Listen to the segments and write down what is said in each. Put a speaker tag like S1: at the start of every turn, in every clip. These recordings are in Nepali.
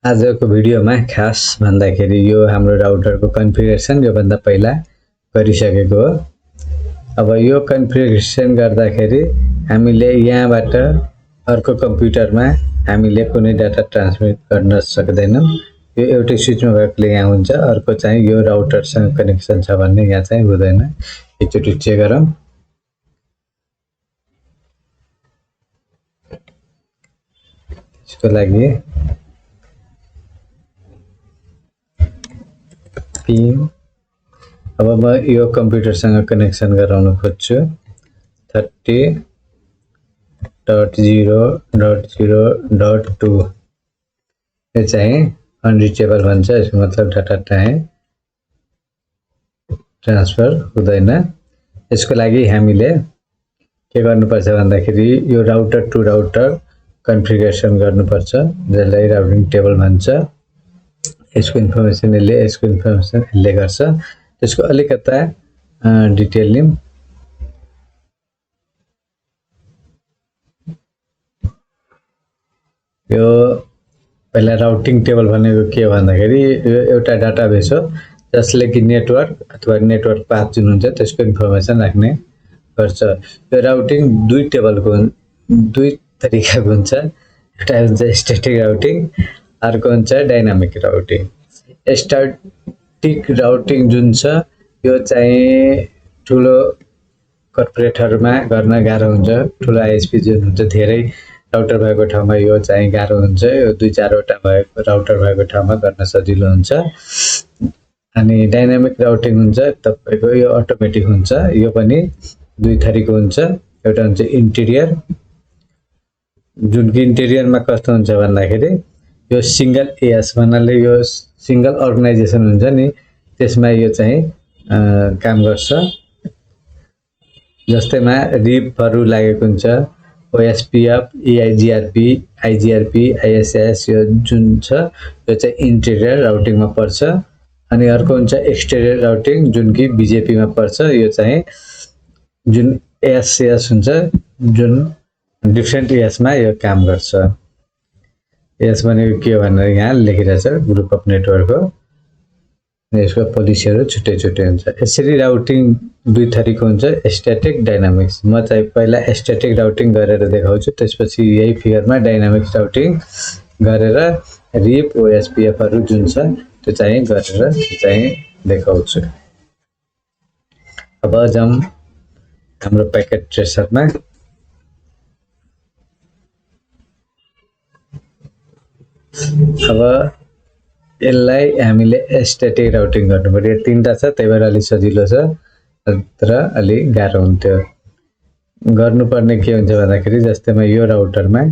S1: आजको भिडियोमा खास भन्दाखेरि यो हाम्रो राउटरको कन्फिगरेसन यो भन्दा पहिला गरिसकेको हो। अब यो कन्फिगरेसन गर्दाखेरि हामीले यहाँबाट अर्को कम्प्युटरमा हामीले कुनै डाटा ट्रान्समिट गर्न सक्दैनौं। यो एउटै स्विचमा भएकोले यहाँ हुन्छ, अर्को चाहिँ यो राउटरसँग कनेक्सन छ भन्ने यहाँ चाहिँ हुँदैन। एकचोटी चेक गरौँ। यसको लागि पिन अब म यो कम्प्युटरसँग कनेक्सन गराउन खोज्छु। 30.0.0.2 यो चाहिँ अनरिचेबल भन्छ। यसको मतलब डाटा चाहिँ ट्रान्सफर हुँदैन। यसको लागि हामीले के गर्नुपर्छ भन्दाखेरि यो राउटर टु राउटर कन्फिगरेसन गर्नुपर्छ, जसलाई राउटिङ टेबल भन्छ। यसको इन्फर्मेसन यसको इन्फर्मेसन यसले गर्छ। त्यसको अलिकता डिटेल लिम। यो पहिला राउटिङ टेबल भनेको के भन्दाखेरि यो एउटा डाटाबेस हो जसले कि नेटवर्क अथवा नेटवर्क पाथ जुन हुन्छ त्यसको इन्फर्मेसन राख्ने गर्छ। यो राउटिङ दुई टेबलको दुई तरिकाको हुन्छ। एउटा हुन्छ स्ट्याटिक राउटिङ, अर्को हुन्छ डाइनामिक राउटिङ। स्ट्याटिक राउटिङ जुन छ यो चाहिँ ठुलो कर्पोरेटहरुमा गर्न गाह्रो हुन्छ। ठुलो आईएसपी जुन हुन्छ धेरै राउटर भएको ठाउँमा यो चाहिँ गाह्रो हुन्छ। यो दुई चारवटा भएको राउटर भएको ठाउँमा गर्न सजिलो हुन्छ। अनि डाइनामिक राउटिङ हुन्छ तपाईको यो अटोमेटिक हुन्छ। यो पनि दुई थरीको हुन्छ। एउटा हुन्छ इन्टिरियर, जुन कि इन्टिरियरमा कस्तो हुन्छ भन्दाखेरि यो सिंगल एएस भन्नाले यो सिंगल अर्गनाइजेसन हुन्छ नि त्यसमा यो चाहिँ काम गर्छ। जस्तैमा रिपहरु लागेको हुन्छ, ओएसपीएफ, EIGRP, IGRP, ISS यो जुन छ यो चाहिँ इन्टिरियर राउटिङमा पर्छ। अनि अर्को हुन्छ एक्सटेरियर राउटिङ जुन कि बीजेपी मा पर्छ। यो चाहिँ जुन एएस हुन्छ जुन डिफरेन्ट एएस मा यो काम गर्छ। एएस भनेको के हो भनेर यहाँ लेखिरहेछ, ग्रुप अफ नेटवर्क हो। यसको पोलिसीहरु छुट्टै छुट्टै हुन्छ। यसरी राउटिङ दुई थरीको हुन्छ, स्ट्याटिक डाइनामिक्स। म चाहिँ पहिला स्ट्याटिक राउटिङ गरेर देखाउँछु, त्यसपछि यही फिगरमा डाइनामिक राउटिङ गरेर रिप ओएसपीएफ हरु जुन छ त्यो चाहिँ गरेर चाहिँ देखाउँछु। अब जाउँ हाम्रो प्याकेट ट्रेसरमा। अब यसलाई हामीले स्ट्याटिक राउटिङ गर्नुपर्यो। तीनटा छ त्यही भएर अलि सजिलो छ, तर अलि गाह्रो हुन्थ्यो। गर्नुपर्ने के हुन्छ भन्दाखेरि जस्तैमा यो राउटरमा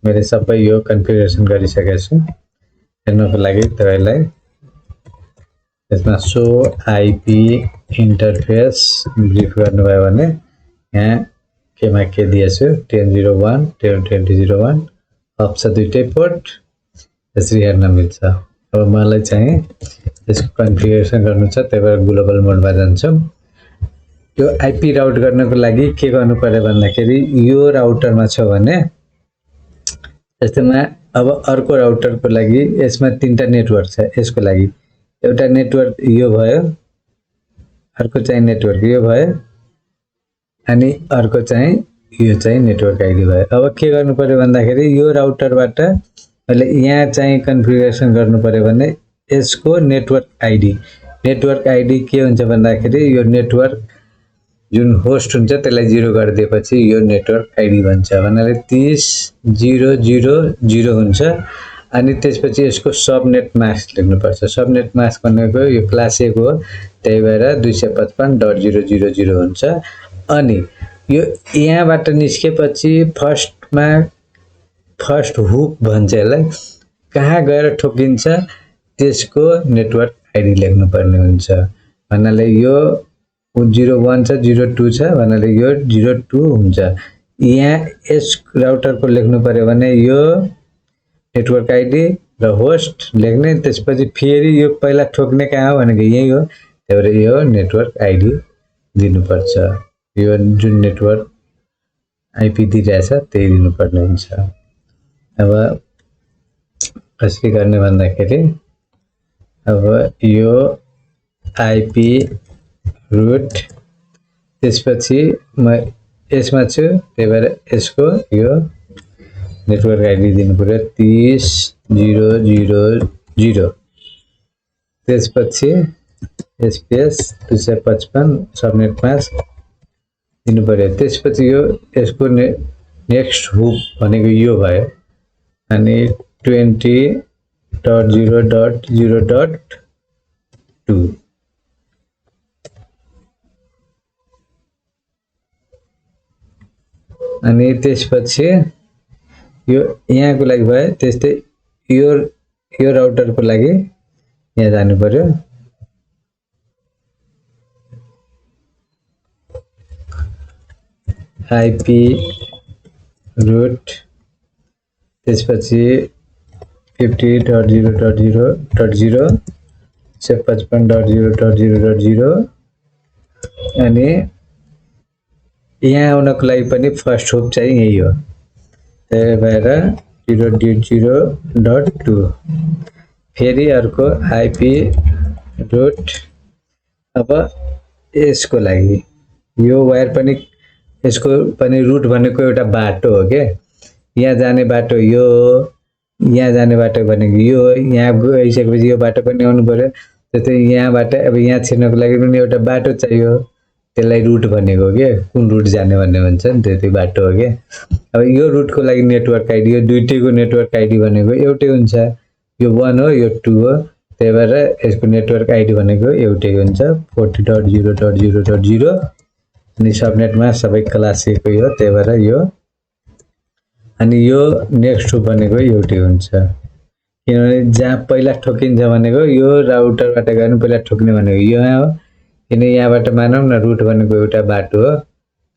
S1: मैले सबै यो कन्फिगरेसन गरिसकेको छु। हेर्नको लागि तपाईलाई यसमा सो आईपी इन्टरफेस ब्रिफ गर्नुभयो भने यहाँ केमा के दिएछु 10.0.1 10.20.1 अप्स दुईटै पोर्ट यसरी हेर्न मिल्छ। अब मलाई चाहिँ यसको कन्फिगरेसन गर्नु छ, त्यही भएर ग्लोबल मोडमा जान्छु। यो आईपी राउट गर्नको लागि के गर्नु पर्यो भन्दाखेरि यो राउटरमा छ भने जस्तैमा अब अर्को राउटरको लागि यसमा तीनटा नेटवर्क छ। यसको लागि एउटा नेटवर्क यो भयो, अर्को चाहिँ नेटवर्क यो भयो, अनि अर्को चाहिँ यो चाहिँ नेटवर्क आईडी भयो। अब के गर्नु पर्यो भन्दाखेरि यो राउटरबाट अहिले यहाँ चाहिँ कन्फिगरेसन गर्नु पर्यो भने यसको नेटवर्क आईडी के हुन्छ भन्दाखेरि यो नेटवर्क जुन होस्ट हुन्छ त्यसलाई 0 गरिदिएपछि यो नेटवर्क आईडी भन्छ। भन्नाले 30.0.0.0 हुन्छ। अनि त्यसपछि यसको सबनेट मास्क लेख्नुपर्छ। सबनेट मास्क भनेको यो क्लास A को हो, त्यही भएर 255.0.0.0 हुन्छ। अनि यो यहाँबाट निस्केपछि फर्स्ट हुक भन्छ यसलाई, कहाँ गएर ठोकिन्छ त्यसको नेटवर्क आईडी लेख्नुपर्ने हुन्छ। भन्नाले यो 01 छ 02 छ भन्नाले यो 02 हुन्छ। यहाँ यस राउटरको लेख्नु पर्यो भने यो नेटवर्क आईडी र होस्ट लेख्ने, त्यसपछि फेरि यो पहिला ठोक्ने कहाँ हो भनेको यही हो, त्यही भएर यो नेटवर्क आईडी दिनुपर्छ। यो जुन नेटवर्क आईपी दिइरहेछ त्यही दिनुपर्ने हुन्छ। अब कसरी गर्ने भन्दाखेरि अब यो आइपी रुट त्यसपछि म यसमा छु त्यही भएर यसको यो नेटवर्क आइडी दिनु पर्यो 30.0.0.0 त्यसपछि स्पेस 255 सबनेट मास्क दिनु पर्यो त्यसपछि यो यसको नेक्स्ट हुप भनेको यो भयो अनि 20.0.0.2 अनि त्यसपछि यो यहाँको लागि भयो त्यस्तै यो राउटरको लागि यहाँ जानु पर्यो आइपी रुट त्यसपछि 50.0.0.0 55.0.0.0 अनि यहाँ आउनको लागि पनि फर्स्ट होप चाहिँ यही हो त्यही भएर 0.0.2 फेरि अर्को आइपी रुट अब यसको लागि यो वायर पनि यसको पनि रुट भनेको एउटा बाटो हो के यहाँ जाने बाटो यो यहाँ जाने बाटो भनेको यो यहाँ गइसकेपछि यो बाटो पनि आउनु पर्यो त्यस्तै यहाँबाट अब यहाँ छिर्नको लागि पनि एउटा बाटो चाहियो त्यसलाई रुट भनेको के कुन रुट जाने भन्ने भन्छ नि त्यही बाटो हो के अब यो रुटको लागि नेटवर्क आइडी यो दुईटैको नेटवर्क आइडी भनेको एउटै हुन्छ यो 1 हो यो 2 हो त्यही भएर यसको नेटवर्क आइडी भनेको एउटै हुन्छ 40.0.0.0 अनि सबनेटमा सबै क्लास A को हो त्यही भएर यो अनि यो नेक्स्ट भनेको एउटै हुन्छ किनभने जहाँ पहिला ठोकिन्छ भनेको यो राउटरबाट गयो भने पहिला ठोक्ने भनेको यो हो किन यहाँबाट मानौँ न रुट भनेको एउटा बाटो हो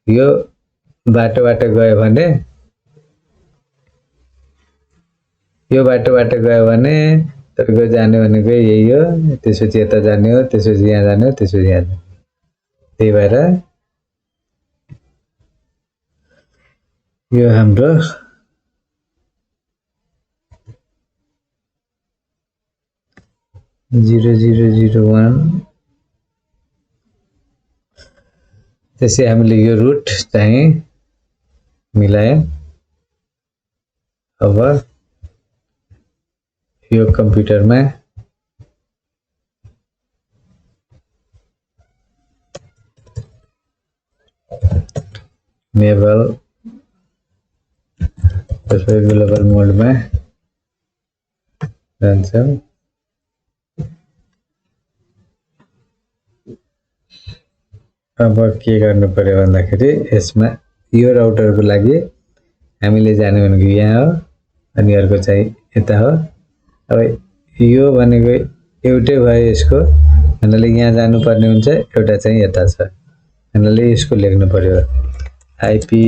S1: यो बाटोबाट गयो भने यो बाटोबाट गयो भने तपाईको जाने भनेको यही हो त्यसपछि यता जाने हो त्यसपछि यहाँ जाने हो त्यसपछि यहाँ जाने त्यही भएर यो हाम्रो 0001 त्यसै हामीले यो रुट चाहिँ मिलायौं अब यो कम्प्युटरमा नेबल त्यसै ग्लोबल मोडमा जान्छौं अब के गर्नु पर्यो भन्दाखेरि यसमा यो राउटरको लागि हामीले जाने भनेको यहाँ हो अनि अर्को चाहिँ यता हो अब यो भनेको एउटै भयो यसको भन्नाले यहाँ जानु पर्ने हुन्छ एउटा चाहिँ यता छ भन्नाले यसको लेख्नु पर्यो आइपी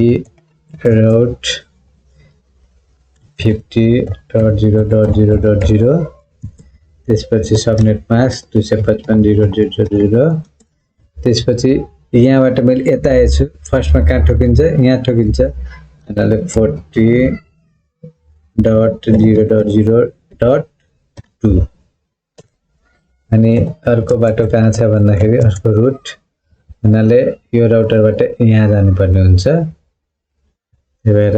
S1: राउट 50.0.0.0 त्यसपछि सबनेट मास्क 255.0.0.0 त्यसपछि यहाँबाट मैले यता आएछु फर्स्टमा कहाँ ठोकिन्छ यहाँ ठोकिन्छ भन्नाले 40.0.0.2 अनि अर्को बाटो कहाँ छ भन्दाखेरि अर्को रुट भन्नाले यो राउटरबाट यहाँ जानुपर्ने हुन्छ त्यही भएर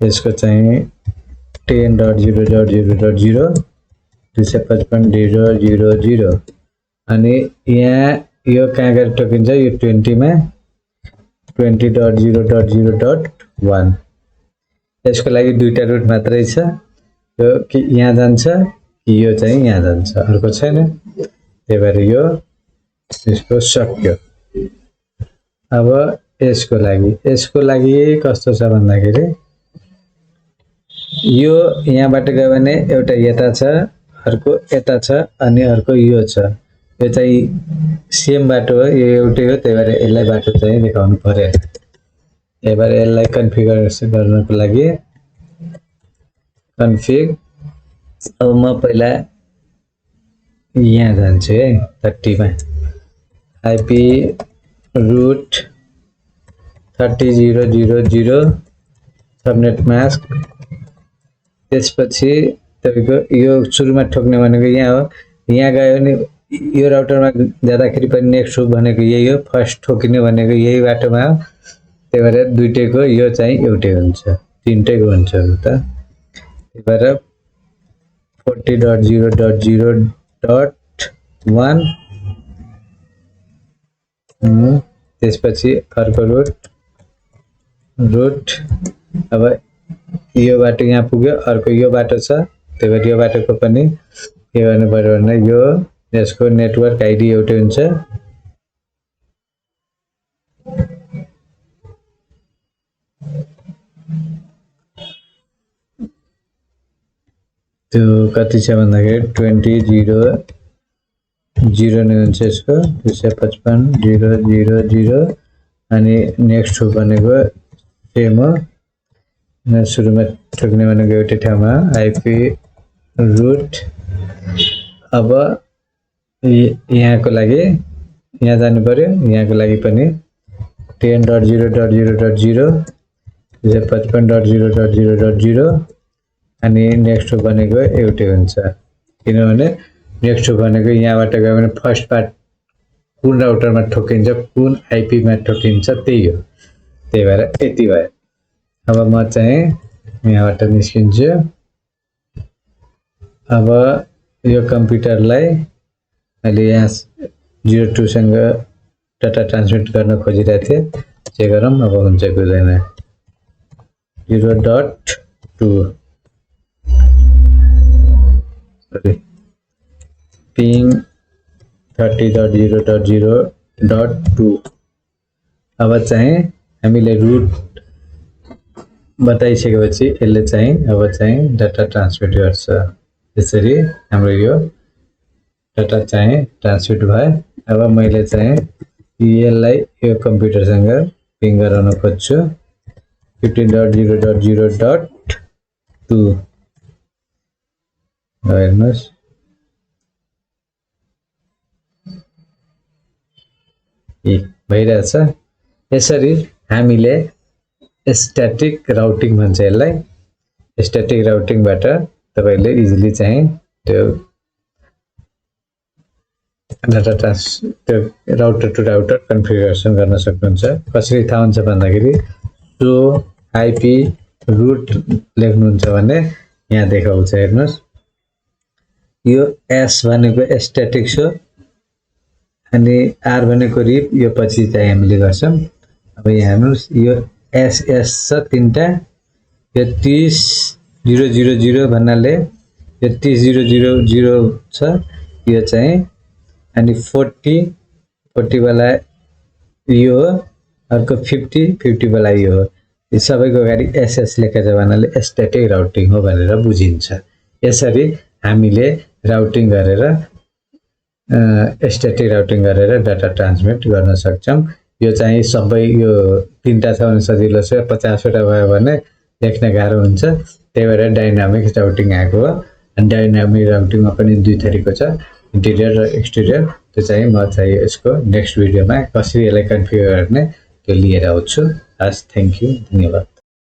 S1: यसको चाहिँ 10.0.0.0 255.0.0.0 अनि यहाँ यो कहाँ गएर ठोकिन्छ यो 20 मा 20.0.0.1 यसको लागि दुईटा रुट मात्रै छ यो कि यहाँ जान्छ कि यो चाहिँ यहाँ जान्छ अर्को छैन त्यही भएर यो यसको सक्यो अब यसको लागि कस्तो छ भन्दाखेरि यो यहाँबाट गयो भने एउटा यता छ अर्को यता छ अनि अर्को यो छ यो चाहिँ सेम बाटो हो यो एउटै हो त्यही भएर यसलाई बाटो चाहिँ देखाउनु पर्यो त्यही भएर यसलाई कन्फिगरेसन गर्नको लागि कन्फिग अब म पहिला यहाँ जान्छु है 30 मा आइपी रुट 30.0.0.0 सबनेट मास्क त्यसपछि तपाईको यो सुरुमा ठोक्ने भनेको यहाँ हो, यहाँ गयो भने यो राउटरमा जाँदाखेरि पनि नेक्स्ट लुप भनेको यही हो, फर्स्ट ठोकिने भनेको यही बाटोमा हो। त्यही भएर दुईटैको यो चाहिँ एउटै हुन्छ, तीनटैको हुन्छ त। त्यही भएर 40.0.0.1 त्यसपछि अर्को रुट अब यो बाटो यहाँ पुग्यो, अर्को यो बाटो छ, त्यही भएर यो बाटोको पनि के गर्नु पर्यो भने यो यसको नेटवर्क आइडी एउटै हुन्छ। त्यो कति छ भन्दाखेरि 20.0.0 नै हुन्छ यसको 255.0.0.0 अनि नेक्स्ट भनेको सेम हो, सुरुमा ठोक्ने भनेको एउटै ठाउँमा आइपी रुट। अब यहाँको लागि यहाँ जानु पर्यो, यहाँको लागि पनि 10.0.0.0 255.0.0.0 अनि नेक्स्ट भनेको एउटै हुन्छ, किनभने नेक्स्ट भनेको यहाँबाट गयो भने फर्स्ट पार्ट कुन राउटरमा ठोकिन्छ, कुन आइपीमा ठोकिन्छ त्यही हो। त्यही भएर यति भयो। अब म चाहिँ यहाँबाट निस्किन्छु। अब यो कम्प्युटरलाई अहिले यहाँ 02 सँग डाटा ट्रान्समिट गर्न खोजिरहेको थिएँ, चेक गरौँ अब हुन्छ कि हुँदैन। 0.2 पिङ 30.0.0.2। अब चाहिँ हामीले रुट बताइसकेपछि यसले चाहिँ अब चाहिँ डाटा ट्रान्समिट गर्छ। त्यसरी हाम्रो यो डाटा चाहिँ ट्रान्समिट भयो। अब मैले चाहिँ यसलाई यो कम्प्युटरसँग पिङ गराउन खोज्छु 15.0.0.2 हेर्नुहोस् भइरहेछ। यसरी हामीले स्ट्याटिक राउटिङ भन्छ यसलाई। स्ट्याटिक राउटिङबाट तपाईले इजिली चाहिँ त्यो डाटा त्यो राउटर टु राउटर कन्फिगरेसन गर्न सक्नुहुन्छ। कसरी थाहा हुन्छ भन्दाखेरि सो आइपी रुट लेख्नुहुन्छ भने यहाँ देखाउँछ हेर्नुहोस्, यो एस भनेको स्ट्याटिक हो अनि आर भनेको रिप, यो पछि चाहिँ हामीले गर्छौं। अब यहाँ हेर्नुहोस् यो एस छ तीनटा, यो 30.0.0.0 भन्नाले यो 30.0.0.0 छ, यो चाहिँ अनि 40 वाला यो हो, अर्को 50 वाला यो हो। यो सबैको अगाडि एसएस लेखेको छ भन्नाले स्ट्याटिक राउटिङ हो भनेर बुझिन्छ। यसरी हामीले राउटिङ गरेर स्ट्याटिक राउटिङ गरेर डाटा ट्रान्समिट गर्न सक्छौं। यो चाहिँ सबै यो तीनटा छ भने सजिलो छ, 50 वटा भयो भने लेख्न गाह्रो हुन्छ। त्यही भएर डायनामिक राउटिङ आएको हो। अनि डायनामिक राउटिङमा पनि दुई थरीको छ, इन्टिरियर र एक्सटिरियर। त्यो चाहिँ म चाहिँ यसको नेक्स्ट भिडियोमा कसरी यसलाई कन्फिगर गर्ने त्यो लिएर आउँछु। हस्, थ्यांक यू, धन्यवाद।